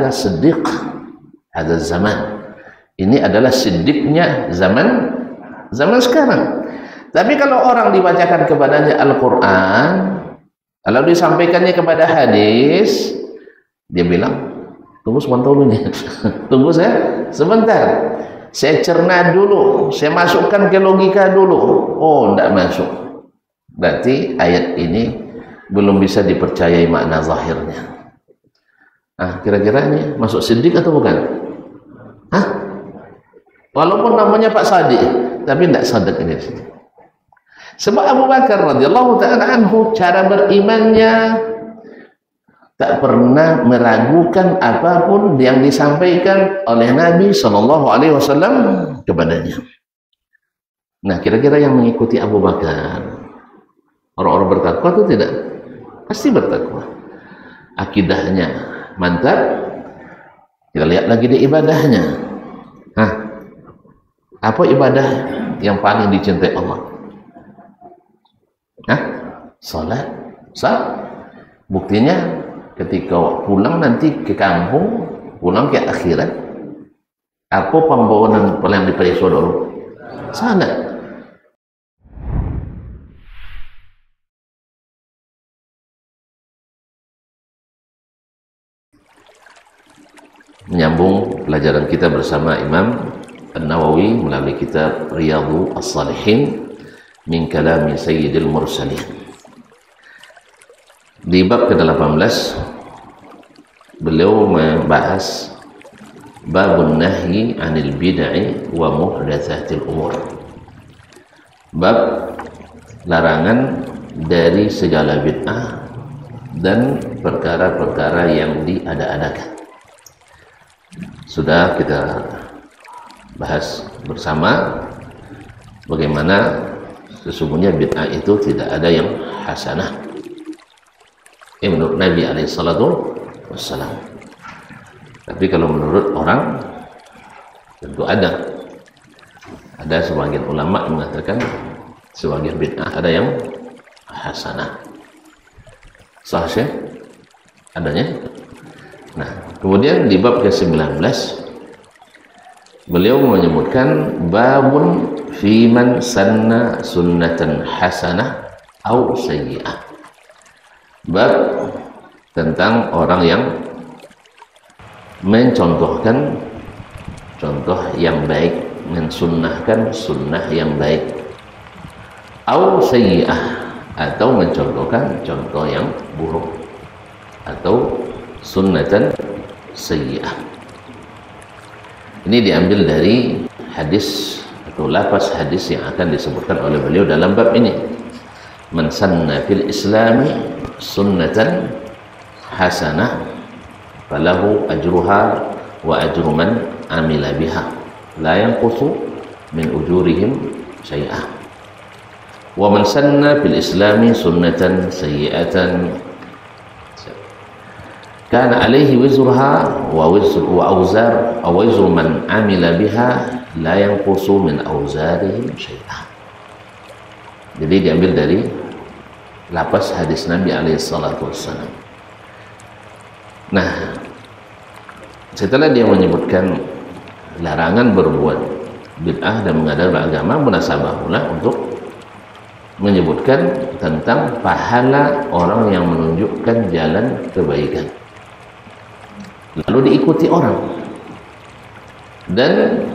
Hada siddiq hada zaman. Ini adalah siddiqnya zaman sekarang. Tapi kalau orang dibacakan kepadanya Al-Quran, kalau disampaikannya kepada hadis, dia bilang, tunggu sebentar dulu nih. Tunggu sebentar. Saya cerna dulu, saya masukkan ke logika dulu. Oh, tidak masuk. Berarti ayat ini belum bisa dipercayai makna zahirnya. Nah, kira-kira ini masuk siddiq atau bukan? Hah? Walaupun namanya Pak Sadiq, tapi tidak sadaq ini. Sebab Abu Bakar radhiyallahu ta'ala anhu, cara berimannya tak pernah meragukan apapun yang disampaikan oleh Nabi Shallallahu Alaihi Wasallam kepadanya. Nah, kira-kira yang mengikuti Abu Bakar, orang-orang bertakwa atau tidak? Pasti bertakwa. Akidahnya mantap. Kita lihat lagi di ibadahnya. Hah? Apa ibadah yang paling dicintai Allah? Hah? Salat. Buktinya ketika pulang nanti ke kampung, pulang ke akhirat, apa pembawaan paling diperiksa dulu? Salat. Menyambung pelajaran kita bersama Imam An-Nawawi melalui kitab Riyadhus Shalihin min kalami Sayyidil Mursalin. Di bab ke-18 beliau membahas babun nahyi 'anil bid'ah wa muhdatsatil umur. Bab larangan dari segala bid'ah dan perkara-perkara yang diada-adakan. Sudah kita bahas bersama bagaimana sesungguhnya bid'ah itu tidak ada yang hasanah menurut Nabi SAW. Tapi kalau menurut orang tentu ada sebagian ulama mengatakan sebagian bid'ah ada yang hasanah. Sahih adanya. Nah, kemudian di bab ke-19 beliau menyebutkan babun fi man sanna sunnatan hasanah au sayyi'ah. Bab tentang orang yang mencontohkan contoh yang baik, mensunnahkan sunnah yang baik, au sayyi'ah, atau mencontohkan contoh yang buruk, atau sunnatan sayyi'ah. Ini diambil dari hadis atau lafaz hadis yang akan disebutkan oleh beliau dalam bab ini. Man sanna fil islami sunnatan hasanah falahu ajruha wa ajru man amila biha la yanqusu min ujurihim syai'ah. Wa man sanna fil islami sunnatan sayyi'atan kana alaihi wizruha wa awzar aw wizru man amila biha la yanqusu min awzarihim syai'ah. Jadi diambil dari lafaz hadis Nabi alaihi salatu wassalam. Nah, setelah dia menyebutkan larangan berbuat bid'ah dan mengada agama, munasabah pula untuk menyebutkan tentang pahala orang yang menunjukkan jalan kebaikan lalu diikuti orang, dan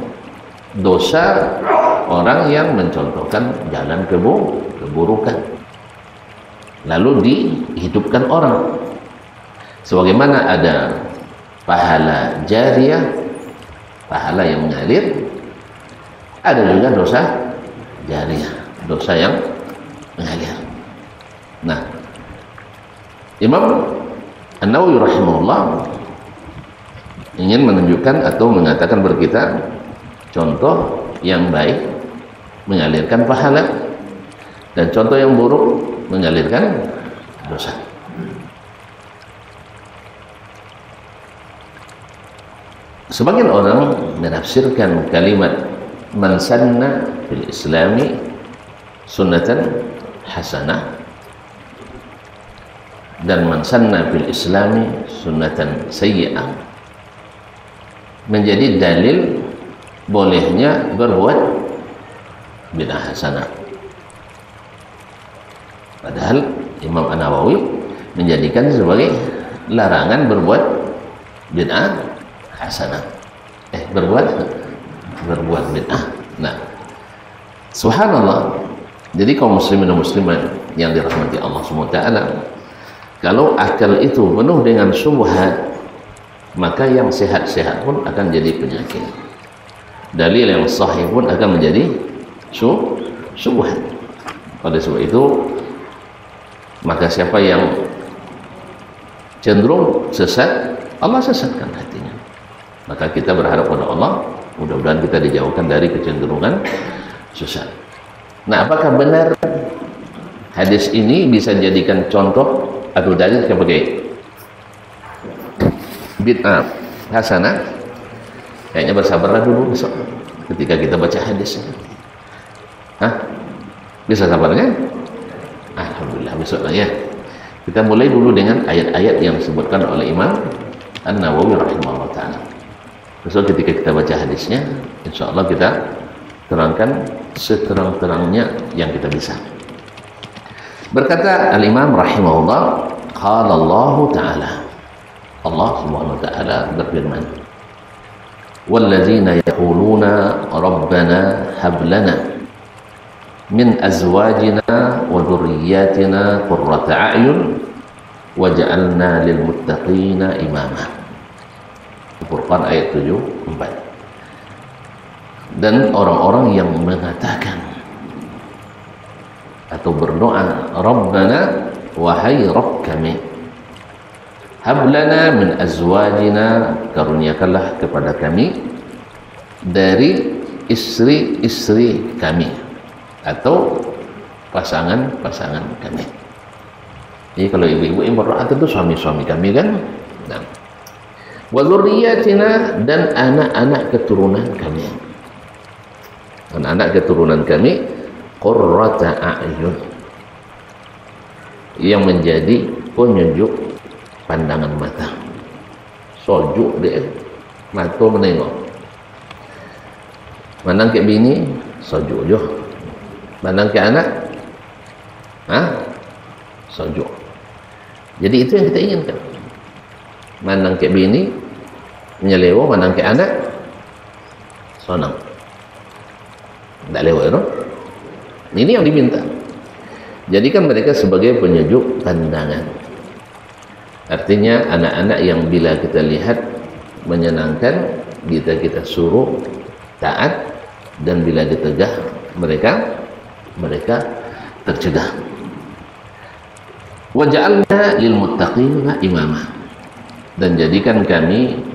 dosa orang yang mencontohkan jalan keburukan lalu dihidupkan orang. Sebagaimana ada pahala jariyah, pahala yang mengalir, ada juga dosa jariyah, dosa yang mengalir. Nah, Imam An-Nawawi rahimahullah ingin menunjukkan atau mengatakan kepada kita contoh yang baik mengalirkan pahala dan contoh yang buruk mengalirkan dosa. Sebagian orang menafsirkan kalimat man sanna fil islami sunnatan hasanah dan man sanna fil islami sunnatan sayyi'ah menjadi dalil bolehnya berbuat bid'ah hasanah. Padahal Imam An-Nawawi menjadikan sebagai larangan berbuat bid'ah hasanah. Berbuat bid'ah. Nah, subhanallah. Jadi kaum muslimin dan muslimat yang dirahmati Allah SWT, kalau akal itu penuh dengan syubhat, maka yang sehat-sehat pun akan jadi penyakit. Dalil yang sahih pun akan menjadi syubhat. Pada sebab itu, maka siapa yang cenderung sesat, Allah sesatkan hatinya. Maka kita berharap pada Allah, mudah-mudahan kita dijauhkan dari kecenderungan sesat. Nah, apakah benar hadis ini bisa dijadikan contoh atau dalil sebagai bid'ah hasanah? Kayaknya bersabarlah dulu besok ketika kita baca hadisnya. Bisa sabarnya? Alhamdulillah, besok lah ya. Kita mulai dulu dengan ayat-ayat yang disebutkan oleh Imam An-Nawawi rahimahullah ta'ala. Besok ketika kita baca hadisnya, insya Allah kita terangkan seterang-terangnya yang kita bisa. Berkata Al-Imam rahimahullah, qala Allah ta'ala, Allah subhanahu wa ta'ala berfirman, walladzina yaquluna rabbana hab lana min azwajina wa dhurriyyatina qurrata a'yun waj'alna lil muttaqina imama. Al-Furqan ayat 74. Dan orang-orang yang mengatakan atau berdoa, Rabbana, wahai Rabb kami, hab lana min azwajina, karuniakanlah kepada kami dari istri-istri kami atau pasangan-pasangan kami. Jadi kalau ibu-ibu yang berdoa tentu suami-suami kami kan. Nah, wa dzurriyyatina, dan anak-anak keturunan kami. Anak-anak keturunan kami qurrata a'yun, yang menjadi penyejuk pandangan mata. Sojuk dia, mata menengok. Mandang ke bini, sojuk je. Mandang ke anak, sojuk. Jadi itu yang kita inginkan. Mandang ke bini, menyelewa. Mandang ke anak, sonang. Tak lewat itu. Ini yang diminta. Jadikan mereka sebagai penyejuk pandangan. Artinya anak-anak yang bila kita lihat menyenangkan, kita suruh taat, dan bila ditegah mereka tercegah. Waja'alna lil muttaqina imama, dan jadikan kami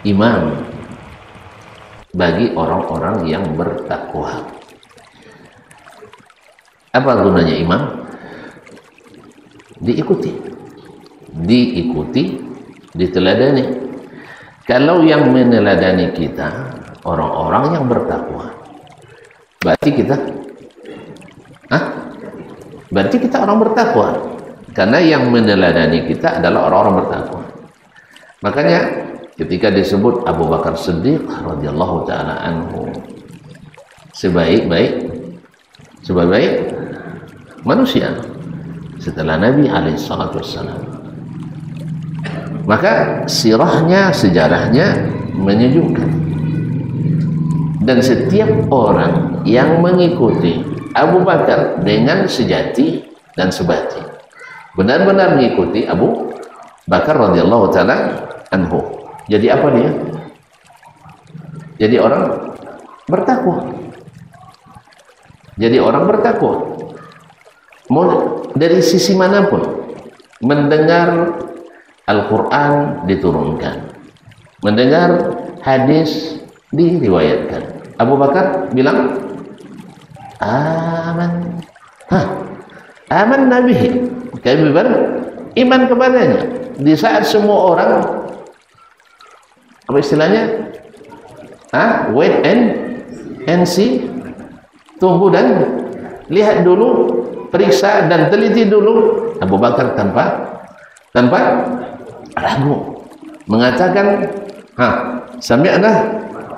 imam bagi orang-orang yang bertakwa. Apa gunanya imam? Diikuti, diteladani. Kalau yang meneladani kita orang-orang yang bertakwa, berarti kita orang bertakwa, karena yang meneladani kita adalah orang-orang bertakwa. Makanya ketika disebut Abu Bakar Siddiq radhiyallahu ta'ala anhu sebaik-baik manusia setelah Nabi alaihissalatu wassalam, maka sirahnya, sejarahnya menyejukkan. Dan setiap orang yang mengikuti Abu Bakar dengan sejati dan sebati, benar-benar mengikuti Abu Bakar radhiyallahu ta'ala anhu, jadi apa dia? Jadi orang bertakwa. Jadi orang bertakwa. Mau dari sisi manapun, mendengar Al-Quran diturunkan, mendengar hadis diriwayatkan. Abu Bakar bilang, aman nabihi, kami beriman kepadanya. Di saat semua orang, apa istilahnya, wait and see, tunggu dan lihat dulu, periksa dan teliti dulu. Abu Bakar tanpa ragu mengatakan, Sami'na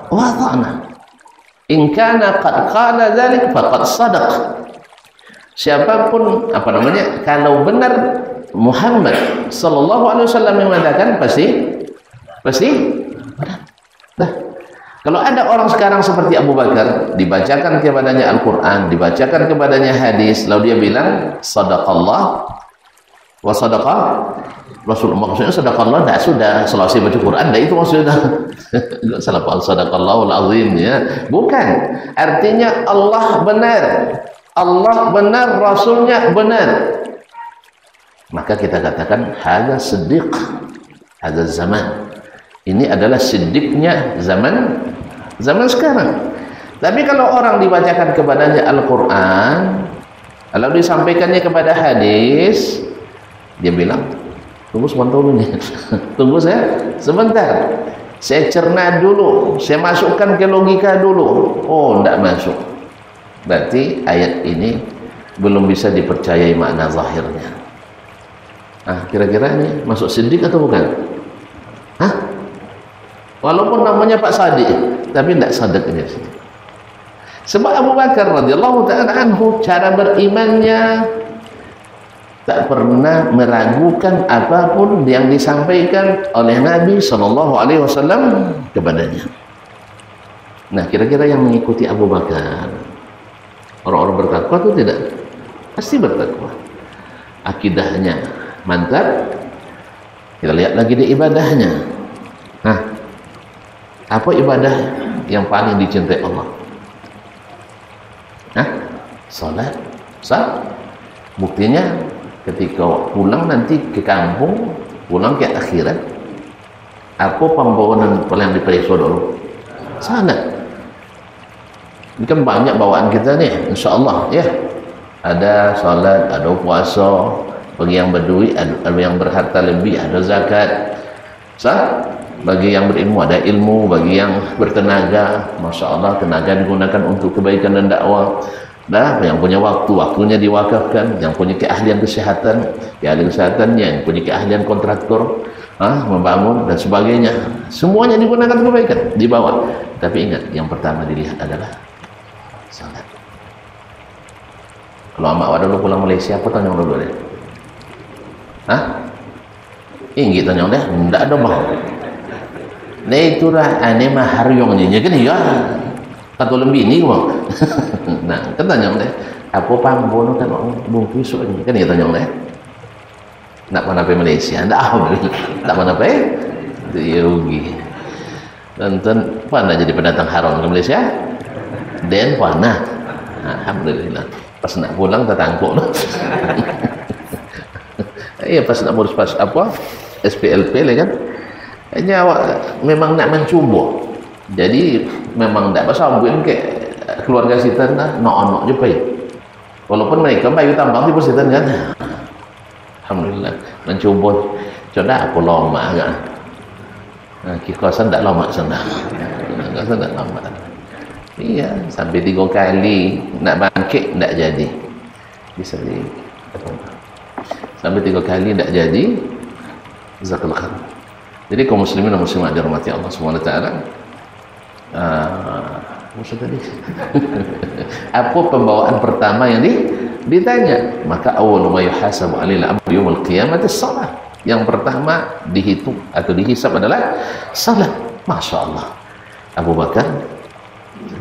wa ata'na. In kana qad qala dzalik faqad sadaq. Siapapun kalau benar Muhammad sallallahu alaihi wasallam yang mengatakan pasti benar. Nah, kalau ada orang sekarang seperti Abu Bakar, dibacakan kepadanya Al-Quran, dibacakan kepadanya hadis, lalu dia bilang sadaqallah wa sadaqa Rasul. Maksudnya sadaqallah tidak sudah selesai baca Quran, tidak itu maksudnya. Salah sadaqallahul azim, ya. Bukan. Artinya Allah benar, Rasulnya benar. Maka kita katakan hadza siddiq, hadza zaman. Ini adalah siddiqnya zaman sekarang. Tapi kalau orang dibacakan kepadanya Al-Quran, lalu disampaikannya kepada hadis, dia bilang, tunggu sebentar dulu nih. Tunggu sebentar. Saya cerna dulu, saya masukkan ke logika dulu. Oh, tidak masuk. Berarti ayat ini belum bisa dipercayai makna zahirnya. Kira-kira ini masuk siddiq atau bukan? Walaupun namanya Pak Sadiq, tapi tidak sadaq ini. Sebab Abu Bakar radhiyallahu ta'ala anhu, cara berimannya tak pernah meragukan apapun yang disampaikan oleh Nabi sallallahu alaihi wasallam kepadanya. Nah, kira-kira yang mengikuti Abu Bakar, orang-orang bertakwa itu tidak? Pasti bertakwa. Akidahnya mantap. Kita lihat lagi di ibadahnya. Apa ibadah yang paling dicintai Allah? Salat. Buktinya ketika pulang nanti ke kampung, pulang ke akhirat, apa pembawaan paling diperiksa dulu? Salat. Ini kan banyak bawaan kita nih, insya Allah, ya. Ada salat, ada puasa, bagi yang berduit, ada yang berharta lebih, ada zakat. Bagi yang berilmu ada ilmu, bagi yang bertenaga, masya Allah, tenaga digunakan untuk kebaikan dan dakwah. Yang punya waktunya diwakafkan. Yang punya keahlian kesehatan, yang punya keahlian kontraktor, membangun dan sebagainya, semuanya digunakan kebaikan, dibawa. Tapi ingat, yang pertama dilihat adalah salat. Kalau amak wadah dulu pulang Malaysia, apa tanya dulu deh? Inggi tanya deh, tidak ada mau. Nah itulah anima haryongnya kan ya, atau lebih ini kok. Nah kan tanya deh, apa pambono kan bungki soalnya kan ya tanya deh. Nak mana pergi Malaysia, tak mana pergi, itu rugi. Nonton mana jadi pendatang haram ke Malaysia? Dan mana? Alhamdulillah. Pas nak pulang tertangkuk. Iya pas nak urus apa? SPLP lah kan. Hanya awak memang nak mencuba. Jadi memang tidak pasal bukan ke keluarga sitan lah, nok je pai. Walaupun mereka bayu tambang tipu sitan kan. Alhamdulillah mencuba. Coba apa lama kan. Kikasan tak lama sana. Kikasan tak lama. Iya, sampai 3 kali nak bangkit tak jadi. Bisa di sampai 3 kali tak jadi. Jazakallahu khair. Jadi kaum muslimin dan muslimat dirahmati Allah Subhanahu wa taala. Maksud tadi. Apa pembawaan pertama yang ditanya? Maka awwalu ma yuhasabu 'alal 'abdu yaumil qiyamati shalah. Yang pertama dihitung atau dihisab adalah salat. Masya Allah. Abu Bakar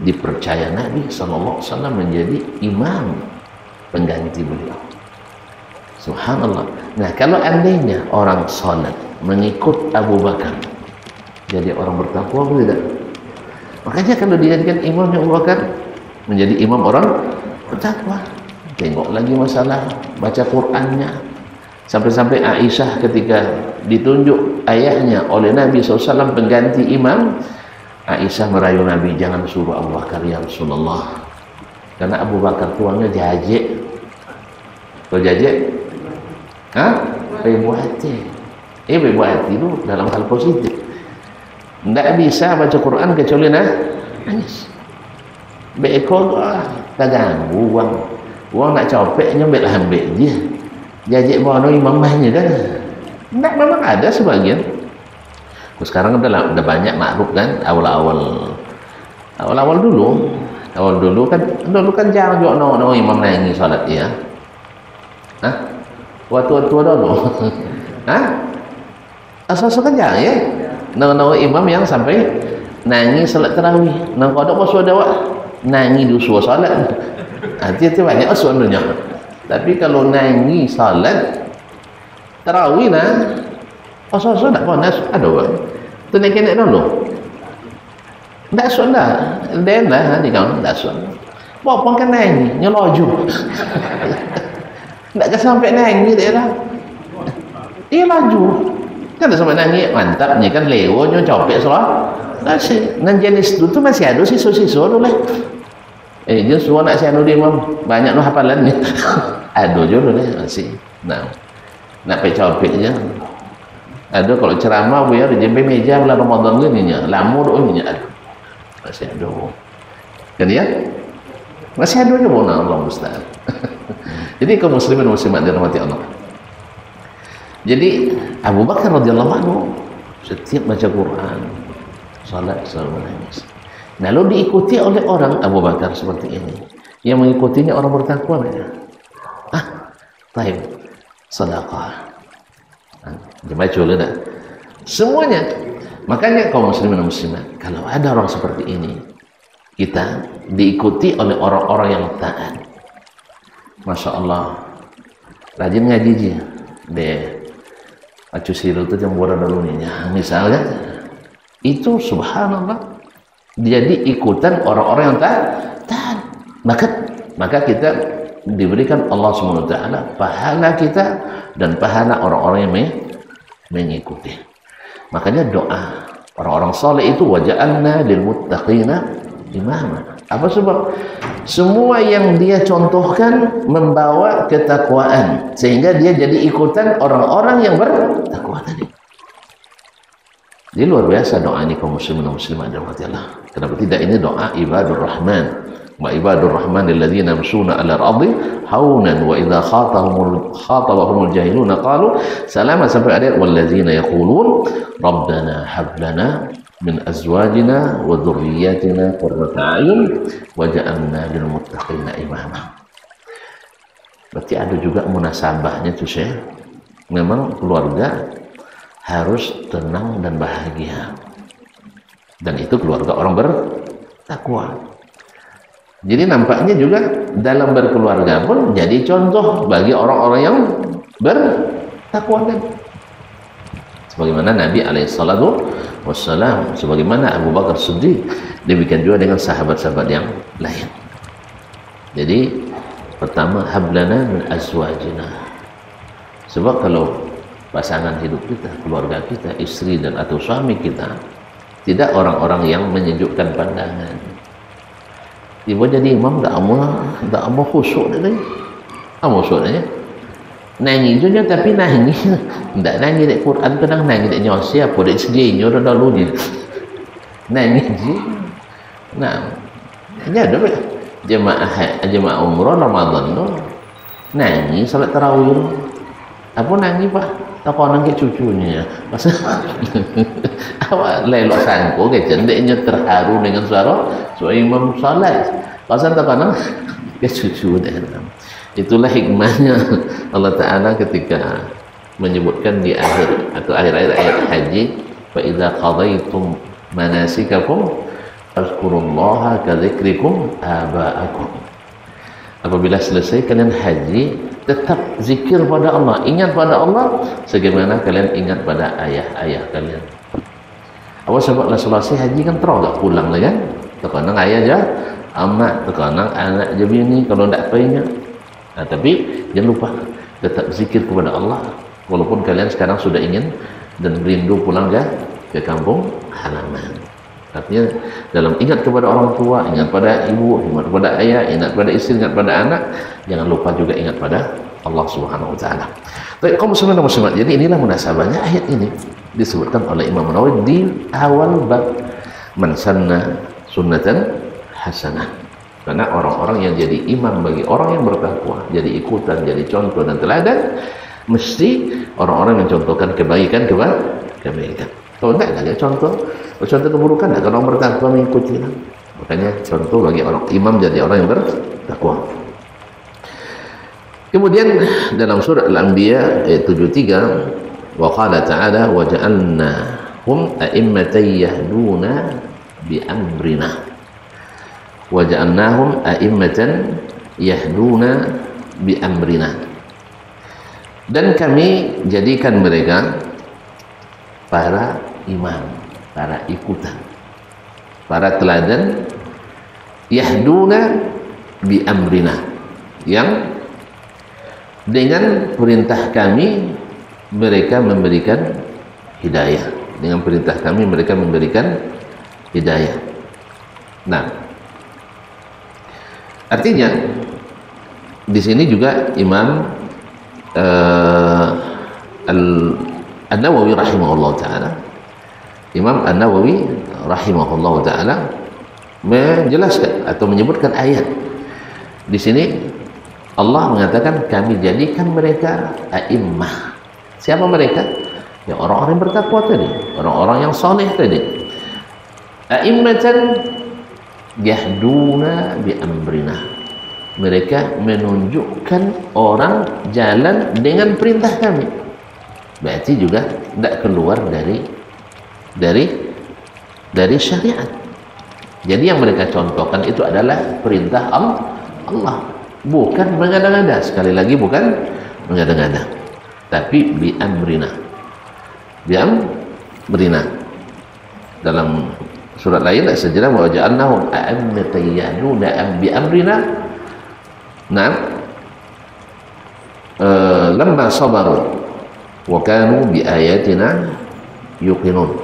dipercaya Nabi sallallahu alaihi wasallam menjadi imam pengganti beliau. Subhanallah. Nah, kalau andainya orang salat mengikut Abu Bakar, jadi orang bertakwa atau tidak? Makanya kalau dijadikan imamnya Abu Bakar, menjadi imam orang bertakwa. Tengok lagi masalah baca Qur'annya. Sampai-sampai Aisyah ketika ditunjuk ayahnya oleh Nabi SAW pengganti imam, Aisyah merayu Nabi, jangan suruh Abu Bakar ya Rasulullah. Karena Abu Bakar tuangnya jajek. Kau jajek? Ibu hati. Ibu hati itu dalam hal positif. Tidak bisa baca Quran kecuali nangis. Bekor tak ganggu uang nak copek nyambil ambil dia. Jajek bono imam mahnya kan. Tak memang ada sebagian. Sekarang udah banyak makruf kan, awal-awal dulu kan jarang juga no imam nangis salat ya. Hah? Waktu dulu. Hah? Asal-asal kan jarang ya. No imam yang sampai nangis salat tarawih. Nang kodok pas ada nangis di usul salat. Hati-hati banyak sebenarnya. Tapi kalau nangis salat tarawih nah, asal-asal tak panas ada orang. Tu nak kena dulu. Tak sunnah. Dan lah ni kau tak sunnah. Bapak kan nangis, nyelaju. Tak sampai nangis dia lah. Dia laju. Kan tak sampai nangis, mantap ni kan lewonya copek soal. Nasi, nan jenis tu masih ada siswa-siswa tu lah. Dia suruh nak sianu dia banyak no hafalan ni. Ada juga lah masih. Nah, nak pergi copek je. Ada kalau ceramah biar di jempe meja bulan Ramadan ni nya, lama doa ni nya. Masih ada. Kan ya? Masih ada juga bona Allah Ustaz. Jadi kaum muslimin muslimat dirahmati Allah. Jadi Abu Bakar radhiyallahu anhu setiap baca Quran, salat selalu menangis. Lalu diikuti oleh orang Abu Bakar seperti ini. Yang mengikutinya orang bertakwa ya. Baik. Sedekah. Dia baca dulu dah. Semuanya. Makanya kaum muslimin dan muslimat, kalau ada orang seperti ini, kita diikuti oleh orang-orang yang taat. Masya Allah, rajin ngaji je. Deh, acu siru tu yang bodoh dulu ni. Misalnya, itu subhanallah, jadi ikutan orang-orang yang taat. Maka kita diberikan Allah SWT pahala kita dan pahala orang-orang yang mengikuti. Makanya doa orang-orang saleh itu waja'alna lil muttaqina imama. Apa sebab? Semua yang dia contohkan membawa ketakwaan sehingga dia jadi ikutan orang-orang yang bertakwa tadi. Jadi luar biasa doa ini kaum muslimin dan muslimat dirahmati Allah. Kenapa tidak ini doa ibadur rahman? Wa ibadur rahman alladzina yamshuna 'alal ardi haunan wa idza khatabahumul jahiluna qalu salama sampai ayat walladzina yaqulun rabbana hab lana min azwajina wa dhurriyyatina qurrata a'yun waj'alna lil muttaqina imama. Berarti ada juga munasabahnya tuh Syekh. Memang keluarga harus tenang dan bahagia. Dan itu keluarga orang bertakwa. Jadi nampaknya juga dalam berkeluarga pun jadi contoh bagi orang-orang yang bertakwa tadi. Sebagaimana Nabi alaihissalatu wassalam, sebagaimana Abu Bakar Siddiq, demikian juga dengan sahabat-sahabat yang lain. Jadi pertama hablana min azwajina. Sebab kalau pasangan hidup kita, keluarga kita, istri dan atau suami kita tidak orang-orang yang menyejukkan pandangan. Ibu jadi imam tak amal khusyuk dia. Amal khusyuk dia. Nangis je tapi nangis. Tak nangis dek Quran kadang nangis dek nyosi apa dek sedihnya dah dulu je. Nangis je. Nah. Hanya ada jemaah umrah Ramadan tu nangis salat tarawih. Apa nangis Pak? Tak kau nangis cucunya. Pasal awak lelok sangko ke cendeknya terharu dengan suara imam salat. Pasal tak kau nangis ke cucu dia. Itulah hikmahnya Allah Ta'ala ketika menyebutkan di akhir atau akhir-akhir ayat haji fa idza qadaitum manasikakum fazkurullaha ka dzikrikum aba'akum. Apabila selesai kalian haji, tetap zikir pada Allah, ingat pada Allah sebagaimana kalian ingat pada ayah-ayah kalian. Awak sebab lah selesai haji kan terus tak pulang lah kan? Terkadang ayah je, amat, terkadang anak je bini kalau tak ingat. Nah, tapi jangan lupa tetap zikir kepada Allah walaupun kalian sekarang sudah ingin dan rindu pulang ke kampung halaman. Artinya dalam ingat kepada orang tua, ingat pada ibu, ingat kepada ayah, ingat pada istri, ingat pada anak, jangan lupa juga ingat pada Allah Subhanahu wa taala. Baik, kaum muslimin dan muslimat, jadi inilah munasabahnya ayat ini disebutkan oleh Imam Nawawi di awal bab man sanna sunnatan hasanah. Karena orang-orang yang jadi imam bagi orang yang bertakwa, jadi ikutan, jadi contoh dan teladan, mesti orang-orang mencontohkan kebaikan. Oh enggak ada contoh keburukan, enggak kalau orang bertakwa mengikuti. Makanya contoh bagi orang imam jadi orang yang bertakwa. Kemudian dalam surah Al-Anbiya ayat 73, wa qala ta'ala wa ja'alnahum a'immatan yahduna bi amrina. Wa ja'alnahum a'immatan yahduna bi amrina. Dan kami jadikan mereka para imam, para ikutan, para teladan, yahduna bi amrina, yang dengan perintah kami mereka memberikan hidayah. Dengan perintah kami mereka memberikan hidayah. Nah, artinya di sini juga Imam An-Nawawi rahimahullah ta'ala, Imam An-Nawawi rahimahullah ta'ala menjelaskan atau menyebutkan ayat di sini. Allah mengatakan kami jadikan mereka a'immah. Siapa mereka? Ya orang-orang yang bertakwa tadi, orang-orang yang saleh tadi. A'immatan yahduna bi amrina. Mereka menunjukkan orang jalan dengan perintah kami. Berarti juga tidak keluar dari syariat. Jadi yang mereka contohkan itu adalah perintah Allah. Bukan mengada-ngada, sekali lagi bukan mengada-ngada, tapi bi amrina. Bi amrina. Dalam surat lain sejarah wa ja'alnahum a'immatan yahduna bi amrina. Nah, lamma sabaru wa kanu bi ayatina yuqinun.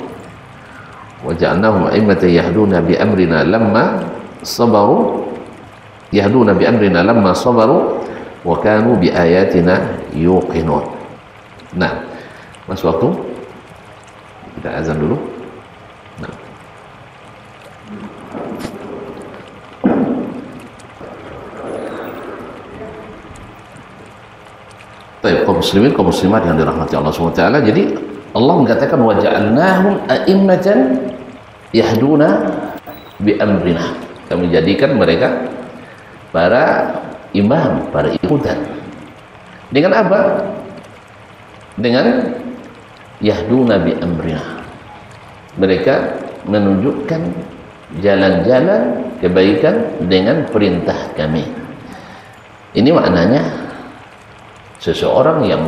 Wa ja'alnahum a'immatan yahduna bi amrina lamma sabaru yahduna bi amrina lamma sabaru wa kanu bi ayatina yuqinun. Nah, mas waktu kita azan dulu. Nah. Baik, kaum muslimin, kaum muslimat yang dirahmati Allah SWT. Jadi Allah mengatakan wa ja'alnahum a'immatan yahduna bi amrina. Kami jadikan mereka para imam, para ikutan. Dengan apa? Dengan yahduna bi amrina. Mereka menunjukkan jalan-jalan kebaikan dengan perintah kami. Ini maknanya seseorang yang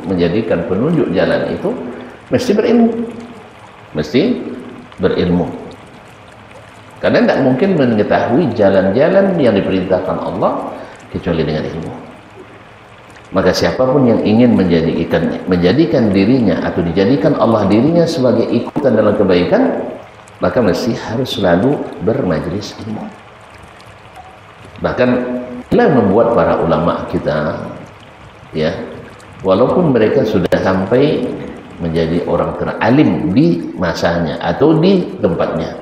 menjadikan penunjuk jalan itu mesti berilmu. Karena tidak mungkin mengetahui jalan-jalan yang diperintahkan Allah kecuali dengan ilmu. Maka siapapun yang ingin menjadikan dirinya atau dijadikan Allah dirinya sebagai ikutan dalam kebaikan, maka mesti harus selalu bermajlis ilmu. Bahkan inilah membuat para ulama kita, ya, walaupun mereka sudah sampai menjadi orang teralim di masanya atau di tempatnya,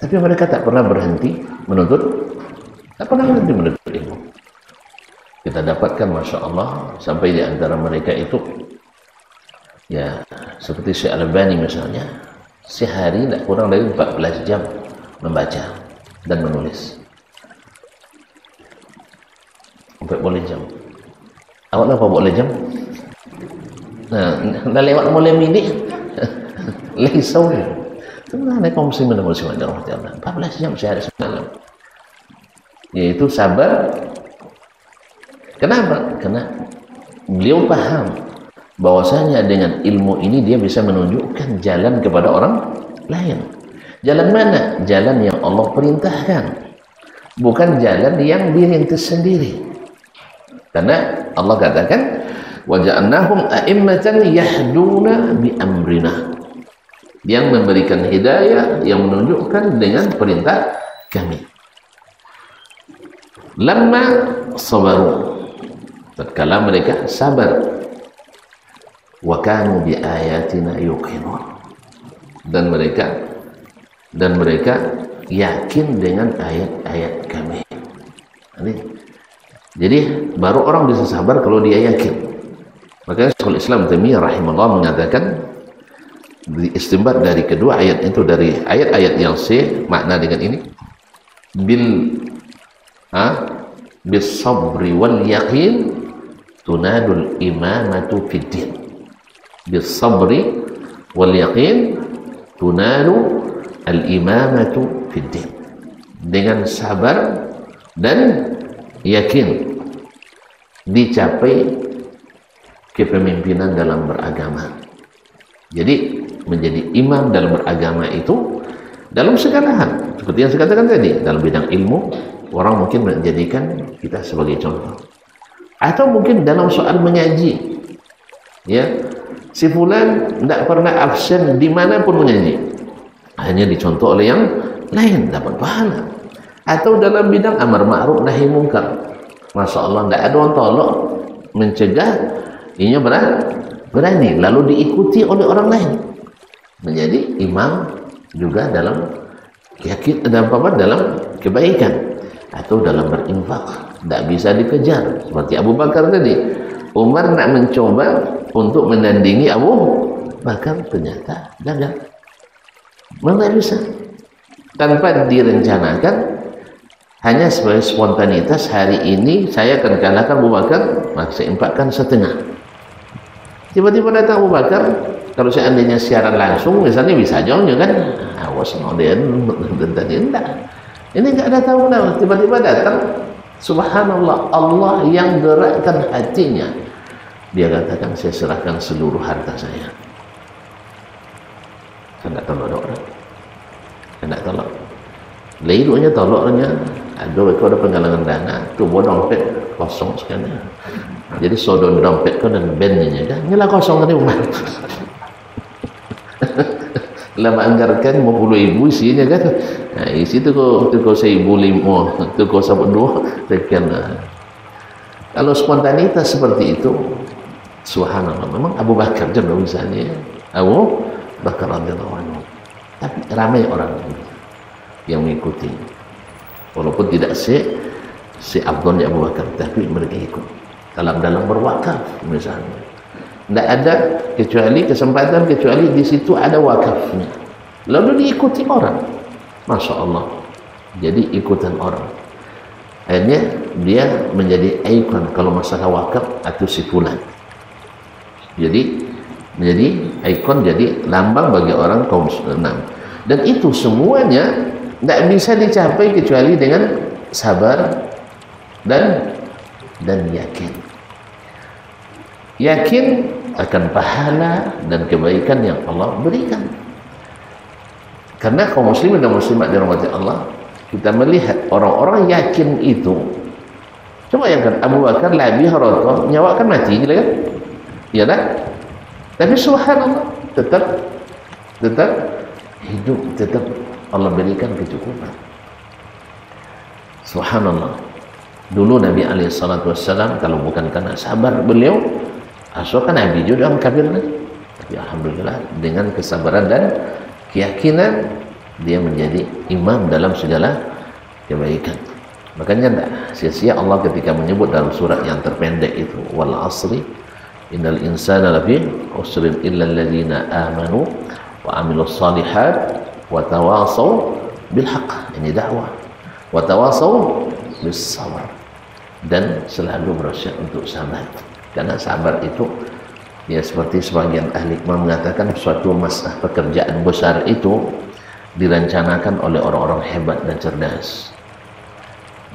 tapi mereka tak pernah berhenti menuntut ilmu. Kita dapatkan, Masya Allah, sampai di antara mereka itu, ya, seperti Syekh Al-Albani misalnya, sehari tidak kurang dari 14 jam membaca dan menulis. 14 jam. Awak apa boleh jam? Nah, dah lewat mulai minit, lagi sore. Sebenarnya kaum muslimin dan muslimat dirahmati Allah, 14 jam sehari semalam. Yaitu sabar. Kenapa? Karena beliau paham bahwasanya dengan ilmu ini dia bisa menunjukkan jalan kepada orang lain. Jalan mana? Jalan yang Allah perintahkan, bukan jalan yang dirintis sendiri. Karena Allah katakan wa ja'alnahum a'immatan yahduna bi amrina, yang memberikan hidayah, yang menunjukkan dengan perintah kami. Lamma sabaru, tatkala mereka sabar, wa kanu bi ayatina yuqinun, dan mereka yakin dengan ayat-ayat kami. Jadi baru orang bisa sabar kalau dia yakin. Makanya Syekhul Islam Taimiyah rahimahullah mengatakan Istimbat dari kedua ayat itu, dari ayat-ayat yang makna dengan ini, bis sabri wal yaqin tunadul imamatu fid din. Bis sabri wal yaqin tunalu al imamatu fid din. Dengan sabar dan yakin dicapai kepemimpinan dalam beragama. Jadi menjadi imam dalam beragama itu dalam segala hal, seperti yang saya katakan tadi, dalam bidang ilmu orang mungkin menjadikan kita sebagai contoh, atau mungkin dalam soal mengaji, ya, si fulan tidak pernah absen dimanapun mengaji, hanya dicontoh oleh yang lain, dapat pahala. Atau dalam bidang amar ma'ruf nahi mungkar, Masya Allah, tidak ada orang tolak mencegah, ini berani lalu diikuti oleh orang lain, menjadi imam juga dalam yakin, dalam kebaikan, atau dalam berinfak, tidak bisa dikejar seperti Abu Bakar tadi. Umar nak mencoba untuk menandingi Abu Bakar, ternyata gagal, mana bisa, tanpa direncanakan, hanya sebagai spontanitas. Hari ini saya akan kalahkan Abu Bakar, maka saya infakkan setengah. Tiba-tiba datang Abu Bakar, kalau seandainya siaran langsung misalnya bisa jauhnya kan, awas ngodean tadi enggak. Ini enggak ada tahu kenapa, tiba-tiba datang, subhanallah, Allah yang gerakkan hatinya. Dia katakan, saya serahkan seluruh harta saya. Saya enggak tolak orang. Saya enggak tolak. Leilunya tolaknya, ada penggalangan dana, tu dompet kosong sekali. Jadi sodon dompet kau dan bandnya dah nyala kosong tadi Umar. Lama anggarkan 50.000 isinya kan. Nah, isi tu kau 1.500, tu kau 1.200 sekian. Kalau spontanitas seperti itu, subhanallah, memang Abu Bakar juga misalnya, Abu Bakar radhiyallahu anhu. Tapi ramai orang yang mengikuti, walaupun tidak abdulnya Abu Bakar, tapi mereka ikut dalam berwakaf misalnya. Tidak ada kecuali kesempatan, kecuali di situ ada wakafnya, lalu diikuti orang, Masya Allah, jadi ikutan orang. Akhirnya dia menjadi ikon kalau masalah wakaf atau si fulan, jadi menjadi ikon, jadi lambang bagi orang kaum Islam. Dan itu semuanya tidak bisa dicapai kecuali dengan sabar dan yakin. Yakin akan pahala dan kebaikan yang Allah berikan. Karena kaum muslimin dan muslimat dirahmati Allah, kita melihat orang-orang yakin itu. Coba bayangkan Abu Bakar labi harata, nyawa kan mati gitu kan? Iya tak? Tapi subhanallah, tetap hidup, tetap Allah berikan kecukupan. Subhanallah. Dulu Nabi SAW, kalau bukan karena sabar beliau, asalkan Nabi juga orang kafir, tapi alhamdulillah dengan kesabaran dan keyakinan dia menjadi imam dalam segala kebaikan. Makanya tidak sia-sia Allah ketika menyebut dalam surat yang terpendek itu, wal asri innal insana lafi usrin illa alladhina amanu wa amilus salihat wa tawasaw bil haqq. Ini dakwah. Wa tawasaw bis sabar, dan selalu berusaha untuk sabar. Karena sabar itu, ya seperti sebagian ahli hikmah mengatakan, suatu masalah pekerjaan besar itu direncanakan oleh orang-orang hebat dan cerdas,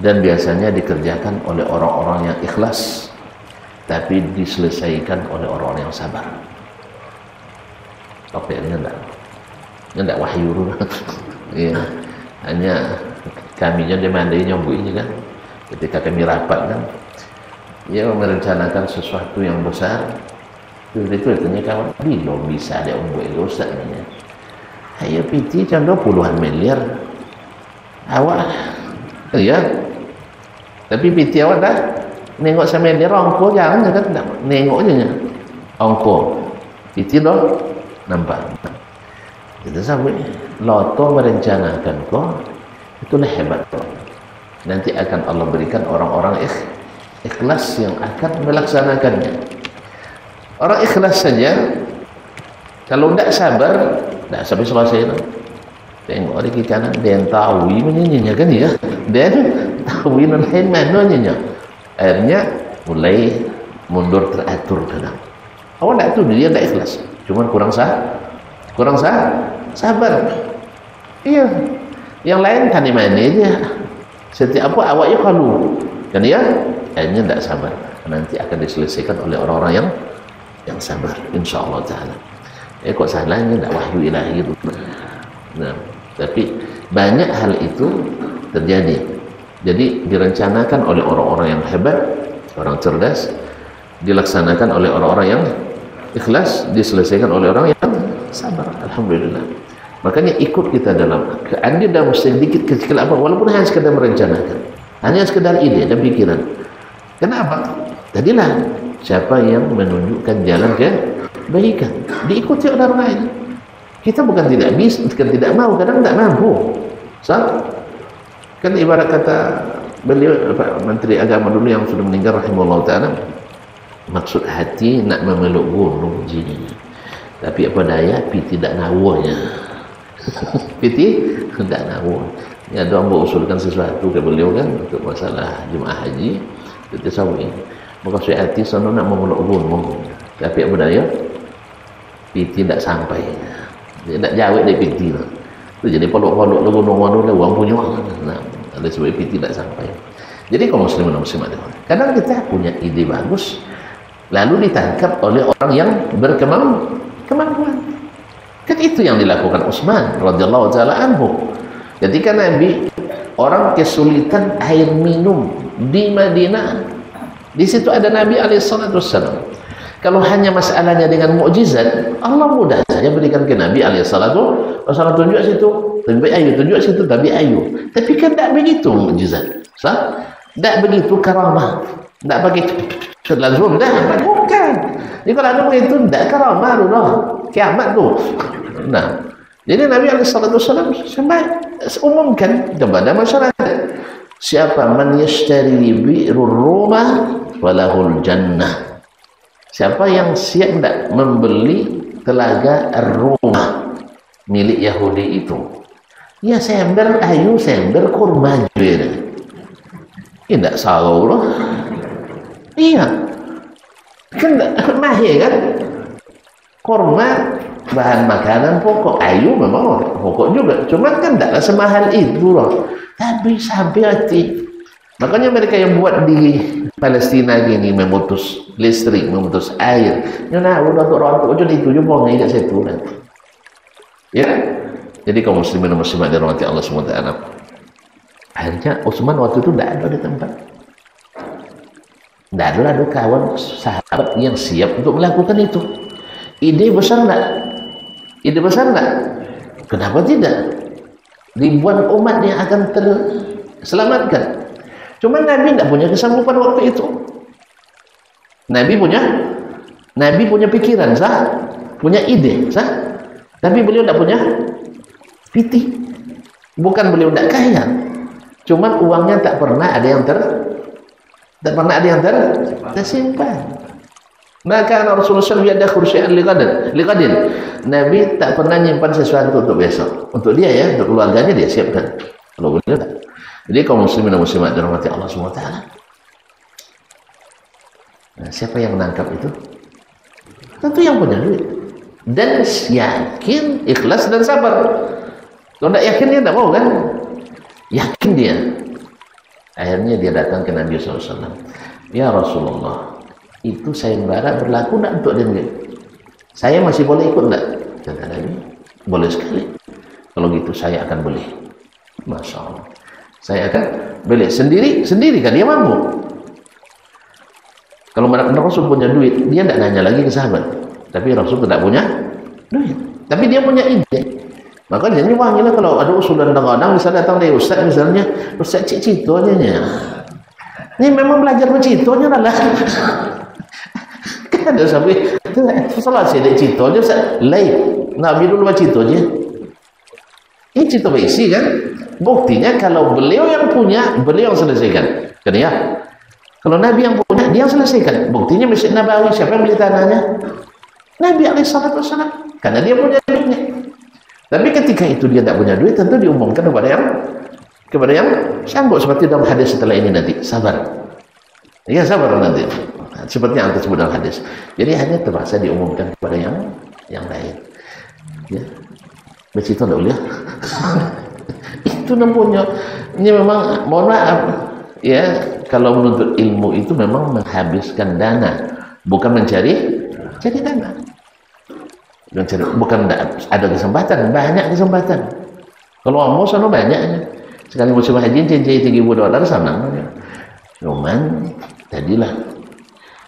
dan biasanya dikerjakan oleh orang-orang yang ikhlas, tapi diselesaikan oleh orang-orang yang sabar. Topiknya enggak wahyu. Ya, hanya kaminya demandai nyambui kan, ketika kami rapat kan, ya merencanakan sesuatu yang besar, itu tanya kawan, belum bisa ada umbu itu ustaznya. Ayo PT contoh puluhan miliar awak, ya. Tapi PT awak dah nengok sama miliar ongko jangan kan, nengok aja ongko PT dah nampak. Itu sampai loto merencanakan kok, itulah hebat kok. Nanti akan Allah berikan orang-orang ikhlas yang akan melaksanakannya. Orang ikhlas saja Kalau tidak sabar, tidak sampai selesai itu. Tengok di kanan, dia tahu ini kan ya, dia tahu ini mananya. Akhirnya mulai mundur teratur kadang. Awal tak tu dia tak ikhlas, cuma kurang sabar. Iya, yang lain kan di mana dia. Setiap apa awaknya kalau kan ya, akhirnya tak sabar. Nanti akan diselesaikan oleh orang-orang yang sabar, insyaallah taala. Kok salahnya tak wahyu ilahi itu. Nah, tapi banyak hal itu terjadi. Jadi direncanakan oleh orang-orang yang hebat, orang cerdas, dilaksanakan oleh orang-orang yang ikhlas, diselesaikan oleh orang yang sabar. Alhamdulillah. Makanya ikut kita dalam andai dalam sedikit kecil apa, walaupun hanya sekedar merencanakan, hanya sekedar ide dan pikiran. Kenapa? Tadilah siapa yang menunjukkan jalan kebaikan, diikuti oleh orang lain. Kita bukan tidak bisa, bukan tidak mau, kadang tidak mampu. Kan ibarat kata beliau Menteri Agama dulu yang sudah meninggal rahimahullah ta'ala, maksud hati nak memeluk gunung jini, tapi apa daya pi tidak nawanya. Piti tidak nawa. Ya, ada orang berusulkan sesuatu ke beliau kan untuk masalah jemaah haji, kita sawi. Maka saya hati sana nak memeluk gunung, tapi apa daya pi tidak sampai. Dia tak jawab dia piti lah. Tu jadi peluk-peluk le gunung-gunung le orang punya. Nah, ada sebab piti tidak sampai. Jadi kaum muslimin dan muslimat, kadang kita punya ide bagus lalu ditangkap oleh orang yang berkemampuan. Kan itu yang dilakukan Utsman radhiyallahu taala anhu. Ketika Nabi orang kesulitan air minum di Madinah, di situ ada Nabi alaihi salatu wassalam. Kalau hanya masalahnya dengan mukjizat, Allah mudah saja berikan ke Nabi alaihi salatu wassalam, tunjuk situ, tunjuk ayu, tunjuk situ, tapi ayu. Tapi kan tak begitu mukjizat. Tak begitu karamah. Tak begitu lazim dah, bukan. Jadi kalau ada begitu tak karamah dah. Kiamat tu. Nah, jadi Nabi SAW umumkan kepada masyarakat, siapa man yashtari bi'rur rumah walahul jannah, siapa yang siap tidak membeli telaga rumah milik Yahudi itu, ya sember ayu, sember kurma juga. Tidak salah loh. Iya, kan mahir kan, kurma bahan makanan pokok, ayu memang pokok juga, cuma kan tidaklah semahal itu loh. Tapi sampai hati. Makanya mereka yang buat di Palestina gini, memutus listrik, memutus air, nah udah rontok jadi itu juga nggak saya tuh nanti. Ya, jadi kaum muslimin dan muslimat dirahmati Allah SWT. Akhirnya Utsman waktu itu tidak ada di tempat. Tidak ada kawan sahabat yang siap untuk melakukan itu. Ide besar enggak? Ide besar enggak? Kenapa tidak? Ribuan umat yang akan terselamatkan. Cuma Nabi tidak punya kesanggupan waktu itu. Nabi punya pikiran, sah? Punya ide, sah? Tapi beliau tidak punya piti. Bukan beliau tidak kaya, cuma uangnya tak pernah ada yang tersimpan. Maka Rasulullah SAW ada khursya'an liqadin. Nabi tak pernah nyimpan sesuatu untuk besok. Untuk dia ya, untuk keluarganya dia siapkan. Kalau beliau tak. Jadi kaum muslimin dan muslimat dirahmati Allah SWT. Nah, siapa yang menangkap itu? Tentu yang punya duit. Dan yakin, ikhlas dan sabar. Kalau tidak yakin dia tidak mau kan? Yakin dia. Akhirnya dia datang ke Nabi SAW. Ya Rasulullah, itu sayembara berlaku tidak untuk dia? Saya masih boleh ikut tidak? Kata Nabi, boleh sekali. Kalau gitu saya akan beli. Masya Allah. Saya akan beli sendiri kan dia mampu. Kalau Rasul punya duit, dia tidak nanya lagi ke sahabat. Tapi Rasul tidak punya duit. Tapi dia punya ide. Maka jadi wangilah kalau ada usulan kadang-kadang bisa datang dari Ustaz misalnya, Ustaz citonya. Ini memang belajar mencitonya lah. Kan ada sampai salah sih dari citonya lain. Nabi dulu baca citonya. Ini cito berisi kan? Buktinya kalau beliau yang punya, beliau yang selesaikan. Kan ya? Kalau Nabi yang punya, dia yang selesaikan. Buktinya Masjid Nabawi, siapa yang beli tanahnya? Nabi alaihi salatu wassalam. karena dia punya duitnya. Tapi ketika itu dia tidak punya duit, tentu diumumkan kepada yang sanggup, seperti dalam hadis setelah ini nanti. Sabar, ya sabar nanti, seperti yang tersebut dalam hadis. Jadi hanya terpaksa diumumkan kepada yang lain. Ya, begitu tidak boleh. Itu namanya, ini memang mohon maaf ya, kalau menuntut ilmu itu memang menghabiskan dana, bukan mencari dana. Bukan ada kesempatan, banyak kesempatan. Kalau mau sana banyaknya. Sekali musim haji cincin $3,000 senang. Cuman tadilah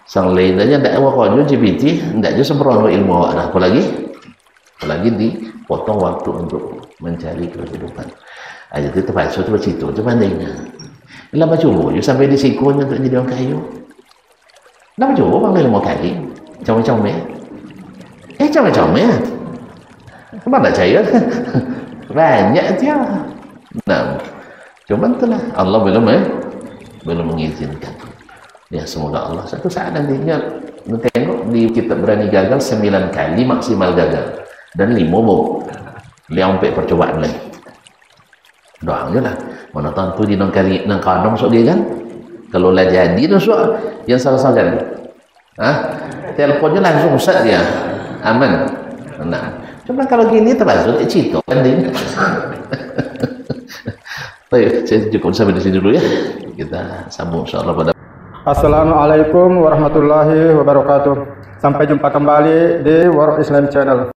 sang lain aja ndak wakojo GPT, ndak aja sembrono ilmu awak, apalagi dipotong waktu untuk mencari kehidupan. Aja itu terpaksa itu begitu, itu bandingnya. Lama coba sampai di sikonya untuk jadi orang kayu. Lama coba bang ilmu kali, cawe-cawe. Cawe-cawe ya. Emang tak percaya? Banyak dia. Nah, cuman itulah Allah belum mengizinkan. Ya semoga Allah satu saat nantinya tengok di kitab Berani Gagal 9 kali maksimal gagal dan 5 mau sampai percobaan lagi. Doa aja lah. Mana tentu di nang kanong sok dia kan. Kalau lah jadi sok yang salah kan. Teleponnya langsung set dia. Aman. Nah, cuma kalau gini terlalu cito banding. Baik, saya cukup sampai di sini dulu ya. Kita sambung insyaallah pada. Assalamualaikum warahmatullahi wabarakatuh. Sampai jumpa kembali di World Islam Channel.